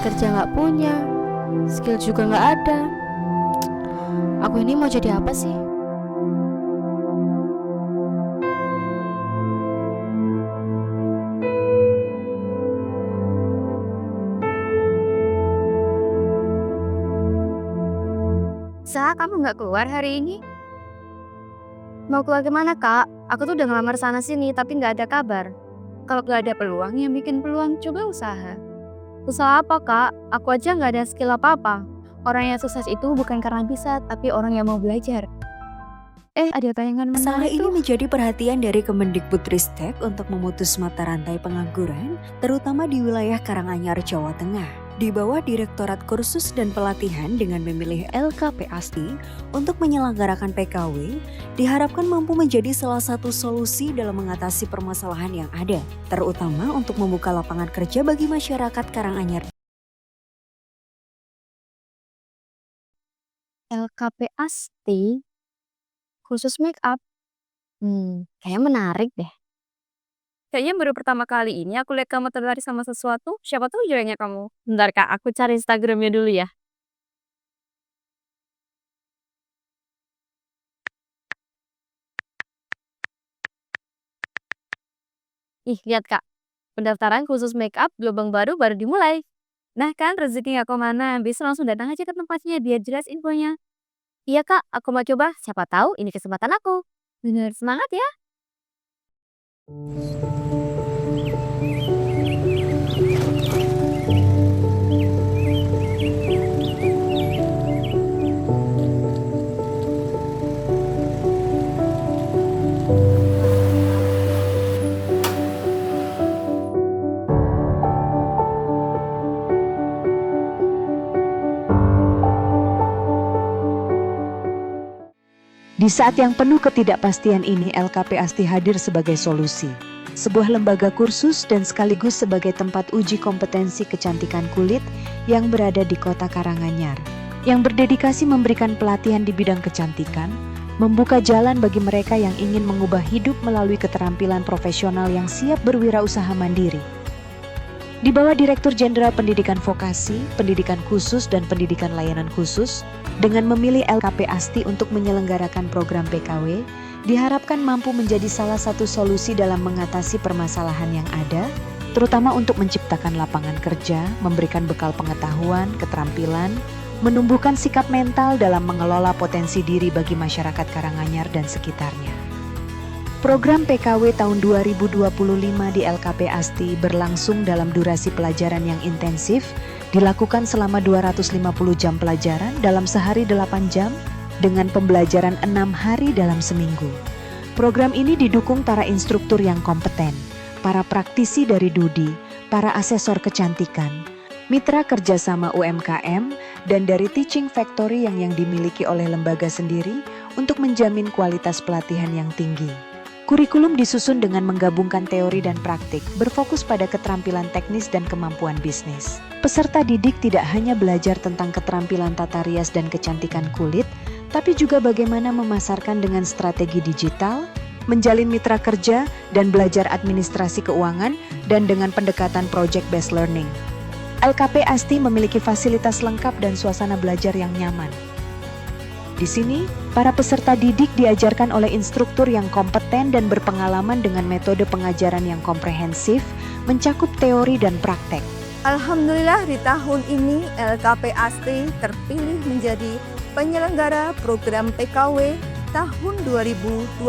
kerja nggak punya, skill juga nggak ada. Aku ini mau jadi apa sih? Sa, kamu nggak keluar hari ini? Mau keluar kemana, Kak? Aku tuh udah ngelamar sana sini tapi nggak ada kabar. Kalau nggak ada peluang, yang bikin peluang coba usaha. Usaha apa, Kak? Aku aja nggak ada skill apa-apa. Orang yang sukses itu bukan karena bisa, tapi orang yang mau belajar. Ada tayangan Masalah menarik ini tuh. menjadi perhatian dari Kemendikbudristek untuk memutus mata rantai pengangguran, terutama di wilayah Karanganyar, Jawa Tengah. Di bawah Direktorat Kursus dan Pelatihan dengan memilih LKP ASTI untuk menyelenggarakan PKW, diharapkan mampu menjadi salah satu solusi dalam mengatasi permasalahan yang ada, terutama untuk membuka lapangan kerja bagi masyarakat Karanganyar. LKP ASTI, khusus make up. Kayaknya menarik deh. Kayaknya baru pertama kali ini aku lihat kamu tertarik sama sesuatu. Siapa tahu jodohnya kamu. Bentar, Kak, aku cari Instagramnya dulu ya. Ih, lihat, Kak. Pendaftaran khusus make up gelombang baru dimulai. Nah kan, rezeki nggak kemana. Bisa langsung datang aja ke tempatnya biar jelas infonya. Iya, Kak, aku mau coba. Siapa tahu ini kesempatan aku. Bener, semangat ya. Di saat yang penuh ketidakpastian ini, LKP ASTI hadir sebagai solusi. Sebuah lembaga kursus dan sekaligus sebagai tempat uji kompetensi kecantikan kulit yang berada di kota Karanganyar. Yang berdedikasi memberikan pelatihan di bidang kecantikan, membuka jalan bagi mereka yang ingin mengubah hidup melalui keterampilan profesional yang siap berwirausaha mandiri. Di bawah Direktur Jenderal Pendidikan Vokasi, Pendidikan Khusus dan Pendidikan Layanan Khusus, dengan memilih LKP ASTI untuk menyelenggarakan program PKW, diharapkan mampu menjadi salah satu solusi dalam mengatasi permasalahan yang ada, terutama untuk menciptakan lapangan kerja, memberikan bekal pengetahuan, keterampilan, menumbuhkan sikap mental dalam mengelola potensi diri bagi masyarakat Karanganyar dan sekitarnya. Program PKW tahun 2025 di LKP ASTI berlangsung dalam durasi pelajaran yang intensif, dilakukan selama 250 jam pelajaran dalam sehari 8 jam, dengan pembelajaran 6 hari dalam seminggu. Program ini didukung para instruktur yang kompeten, para praktisi dari DUDI, para asesor kecantikan, mitra kerjasama UMKM, dan dari Teaching Factory yang dimiliki oleh lembaga sendiri untuk menjamin kualitas pelatihan yang tinggi. Kurikulum disusun dengan menggabungkan teori dan praktik, berfokus pada keterampilan teknis dan kemampuan bisnis. Peserta didik tidak hanya belajar tentang keterampilan tata rias dan kecantikan kulit, tapi juga bagaimana memasarkan dengan strategi digital, menjalin mitra kerja, dan belajar administrasi keuangan, dan dengan pendekatan project-based learning. LKP ASTI memiliki fasilitas lengkap dan suasana belajar yang nyaman. Di sini, para peserta didik diajarkan oleh instruktur yang kompeten dan berpengalaman dengan metode pengajaran yang komprehensif, mencakup teori dan praktek. Alhamdulillah di tahun ini LKP ASTI terpilih menjadi penyelenggara program PKW tahun 2025.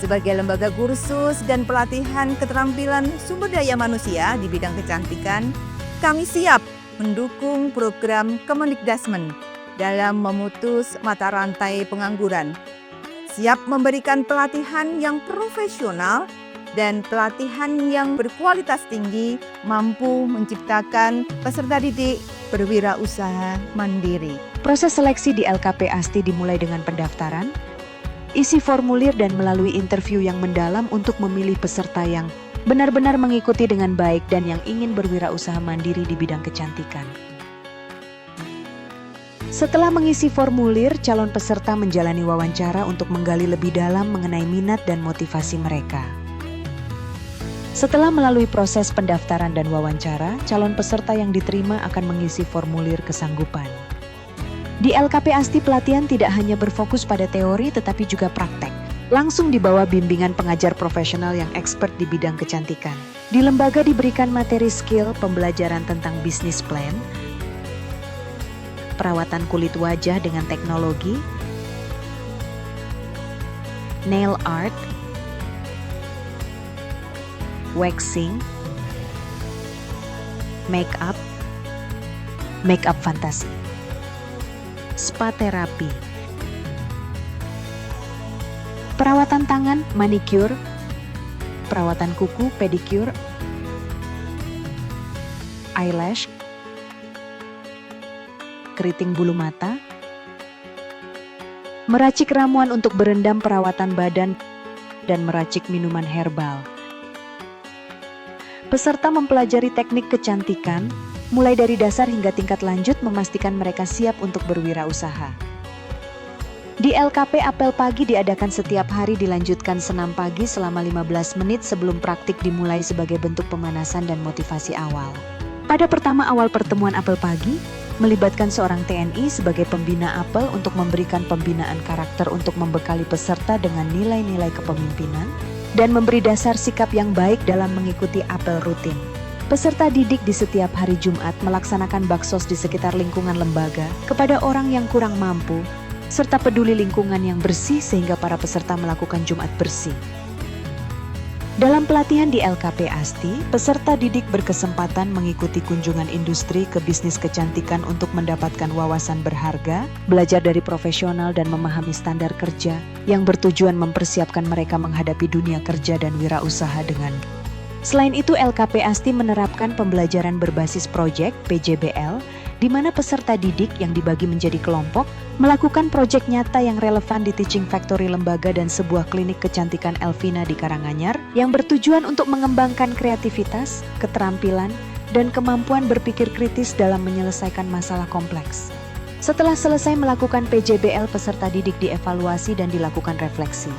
Sebagai lembaga kursus dan pelatihan keterampilan sumber daya manusia di bidang kecantikan, kami siap mendukung program Kemendikbudristek dalam memutus mata rantai pengangguran, siap memberikan pelatihan yang profesional dan pelatihan yang berkualitas tinggi, mampu menciptakan peserta didik berwirausaha mandiri. Proses seleksi di LKP ASTI dimulai dengan pendaftaran, isi formulir dan melalui interview yang mendalam untuk memilih peserta yang benar-benar mengikuti dengan baik dan yang ingin berwirausaha mandiri di bidang kecantikan. Setelah mengisi formulir, calon peserta menjalani wawancara untuk menggali lebih dalam mengenai minat dan motivasi mereka. Setelah melalui proses pendaftaran dan wawancara, calon peserta yang diterima akan mengisi formulir kesanggupan. Di LKP ASTI pelatihan tidak hanya berfokus pada teori tetapi juga praktek. Langsung di bawah bimbingan pengajar profesional yang expert di bidang kecantikan. Di lembaga diberikan materi skill pembelajaran tentang bisnis plan, perawatan kulit wajah dengan teknologi, nail art, waxing, make up fantasi, spa terapi, perawatan tangan, manicure, perawatan kuku, pedicure, eyelash, keriting bulu mata, meracik ramuan untuk berendam perawatan badan, dan meracik minuman herbal. Peserta mempelajari teknik kecantikan, mulai dari dasar hingga tingkat lanjut memastikan mereka siap untuk berwirausaha. Di LKP apel pagi diadakan setiap hari dilanjutkan senam pagi selama 15 menit sebelum praktik dimulai sebagai bentuk pemanasan dan motivasi awal. Pada pertama awal pertemuan apel pagi, melibatkan seorang TNI sebagai pembina apel untuk memberikan pembinaan karakter untuk membekali peserta dengan nilai-nilai kepemimpinan dan memberi dasar sikap yang baik dalam mengikuti apel rutin. Peserta didik di setiap hari Jumat melaksanakan baksos di sekitar lingkungan lembaga kepada orang yang kurang mampu, serta peduli lingkungan yang bersih sehingga para peserta melakukan Jumat bersih. Dalam pelatihan di LKP ASTI, peserta didik berkesempatan mengikuti kunjungan industri ke bisnis kecantikan untuk mendapatkan wawasan berharga, belajar dari profesional dan memahami standar kerja yang bertujuan mempersiapkan mereka menghadapi dunia kerja dan wirausaha dengan. Selain itu, LKP ASTI menerapkan pembelajaran berbasis proyek (PJBL), di mana peserta didik yang dibagi menjadi kelompok melakukan proyek nyata yang relevan di Teaching Factory lembaga dan sebuah klinik kecantikan Elvina di Karanganyar yang bertujuan untuk mengembangkan kreativitas, keterampilan, dan kemampuan berpikir kritis dalam menyelesaikan masalah kompleks. Setelah selesai melakukan PJBL, peserta didik dievaluasi dan dilakukan refleksi.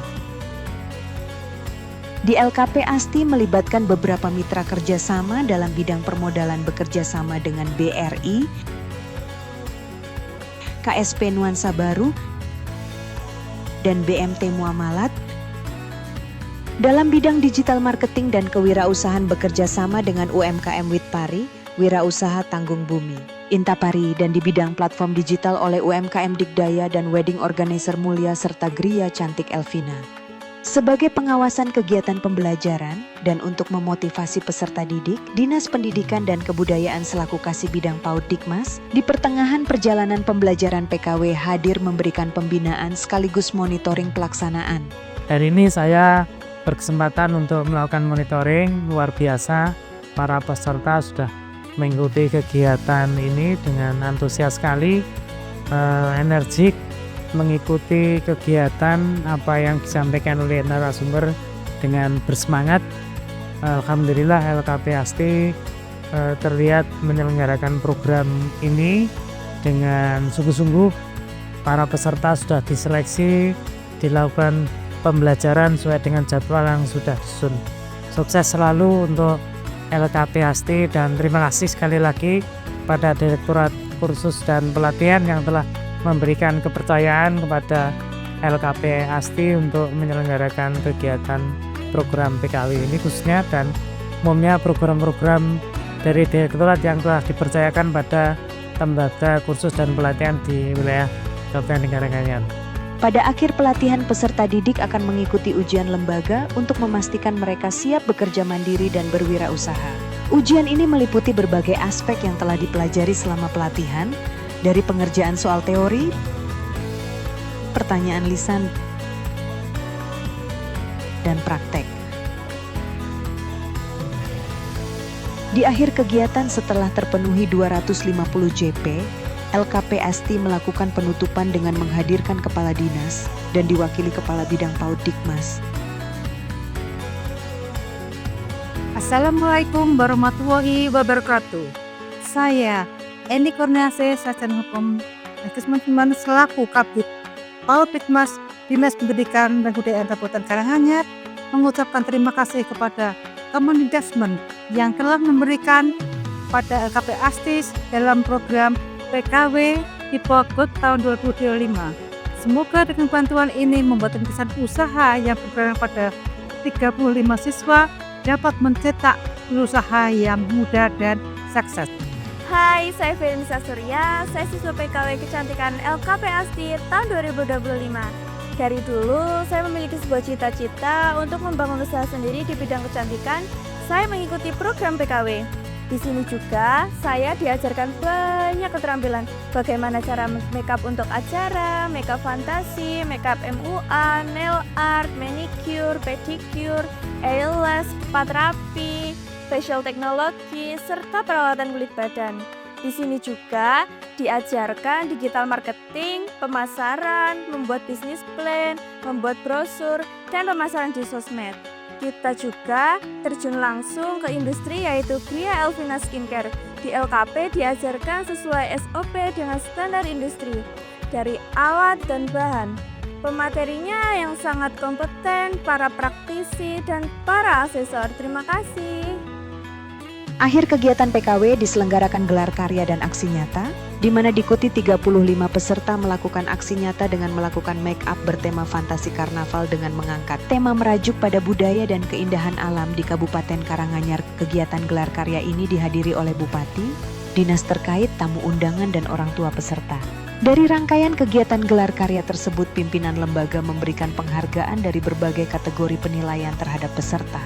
Di LKP ASTI melibatkan beberapa mitra kerjasama dalam bidang permodalan bekerja sama dengan BRI, KSP Nuansa Baru, dan BMT Muamalat. Dalam bidang digital marketing dan kewirausahaan bekerja sama dengan UMKM Witpari, Wirausaha Tanggung Bumi, Intapari, dan di bidang platform digital oleh UMKM Dikdaya dan Wedding Organizer Mulia serta Gria Cantik Elvina. Sebagai pengawasan kegiatan pembelajaran dan untuk memotivasi peserta didik, Dinas Pendidikan dan Kebudayaan selaku Kasih Bidang PAUD Dikmas, di pertengahan perjalanan pembelajaran PKW hadir memberikan pembinaan sekaligus monitoring pelaksanaan. Hari ini saya berkesempatan untuk melakukan monitoring luar biasa. Para peserta sudah mengikuti kegiatan ini dengan antusias sekali, energik, mengikuti kegiatan apa yang disampaikan oleh narasumber dengan bersemangat. Alhamdulillah LKP ASTI terlihat menyelenggarakan program ini dengan sungguh-sungguh. Para peserta sudah diseleksi, dilakukan pembelajaran sesuai dengan jadwal yang sudah disusun. Sukses selalu untuk LKP ASTI dan terima kasih sekali lagi pada Direktorat Kursus dan Pelatihan yang telah memberikan kepercayaan kepada LKP ASTI untuk menyelenggarakan kegiatan program PKW ini khususnya, dan umumnya program-program dari direktorat yang telah dipercayakan pada lembaga kursus dan pelatihan di wilayah Kabupaten Karanganyar. Pada akhir pelatihan, peserta didik akan mengikuti ujian lembaga untuk memastikan mereka siap bekerja mandiri dan berwirausaha. Ujian ini meliputi berbagai aspek yang telah dipelajari selama pelatihan, dari pengerjaan soal teori, pertanyaan lisan, dan praktek. Di akhir kegiatan setelah terpenuhi 250 JP, LKP ASTI melakukan penutupan dengan menghadirkan Kepala Dinas dan diwakili Kepala Bidang PAUD Dikmas. Assalamualaikum warahmatullahi wabarakatuh. Saya Eni Kurniasih, Sarjana Hukum Eksklusif selaku Kabid PAUD Dikmas Dinas Pendidikan dan Kebudayaan Kabupaten Karanganyar mengucapkan terima kasih kepada Kementerian yang telah memberikan pada LKP Astis dalam program PKW tipe KUT tahun 2025. Semoga dengan bantuan ini membuat rintisan usaha yang berperan pada 35 siswa dapat mencetak usaha yang mudah dan sukses. Hai, saya Felinisa Surya, saya siswa PKW Kecantikan LKP Asti tahun 2025. Dari dulu, saya memiliki sebuah cita-cita untuk membangun usaha sendiri di bidang kecantikan. Saya mengikuti program PKW. Di sini juga, saya diajarkan banyak keterampilan. Bagaimana cara makeup untuk acara, makeup fantasi, makeup MUA, nail art, manicure, pedicure, eyelash, spa terapi, facial teknologi, serta perawatan kulit badan. Di sini juga diajarkan digital marketing, pemasaran, membuat bisnis plan, membuat brosur, dan pemasaran di sosmed. Kita juga terjun langsung ke industri yaitu Gria Elvina Skincare. Di LKP diajarkan sesuai SOP dengan standar industri, dari alat dan bahan. Pematerinya yang sangat kompeten, para praktisi, dan para asesor. Terima kasih. Akhir kegiatan PKW diselenggarakan gelar karya dan aksi nyata, di mana diikuti 35 peserta melakukan aksi nyata dengan melakukan make up bertema fantasi karnaval dengan mengangkat tema merajuk pada budaya dan keindahan alam di Kabupaten Karanganyar. Kegiatan gelar karya ini dihadiri oleh Bupati, dinas terkait, tamu undangan, dan orang tua peserta. Dari rangkaian kegiatan gelar karya tersebut, pimpinan lembaga memberikan penghargaan dari berbagai kategori penilaian terhadap peserta.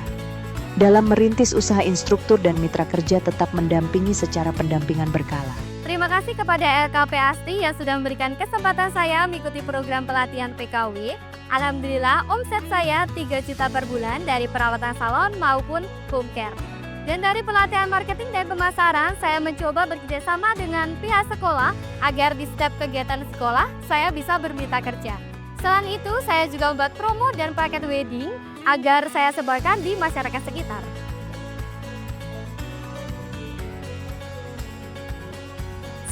Dalam merintis usaha, instruktur dan mitra kerja tetap mendampingi secara pendampingan berkala. Terima kasih kepada LKP Asti yang sudah memberikan kesempatan saya mengikuti program pelatihan PKW. Alhamdulillah omset saya 3 juta per bulan dari perawatan salon maupun home care. Dan dari pelatihan marketing dan pemasaran, saya mencoba bekerjasama dengan pihak sekolah agar di setiap kegiatan sekolah saya bisa bermitra kerja. Selain itu, saya juga membuat promo dan paket wedding agar saya sebarkan di masyarakat sekitar.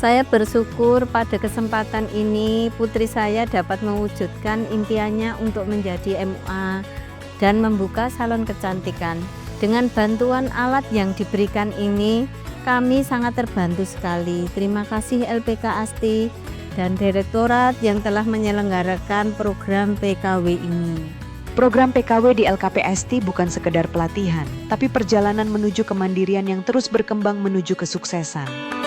Saya bersyukur pada kesempatan ini putri saya dapat mewujudkan impiannya untuk menjadi MUA dan membuka salon kecantikan. Dengan bantuan alat yang diberikan ini, kami sangat terbantu sekali. Terima kasih LPK Asti dan Direktorat yang telah menyelenggarakan program PKW ini. Program PKW di LKP Asti bukan sekedar pelatihan, tapi perjalanan menuju kemandirian yang terus berkembang menuju kesuksesan.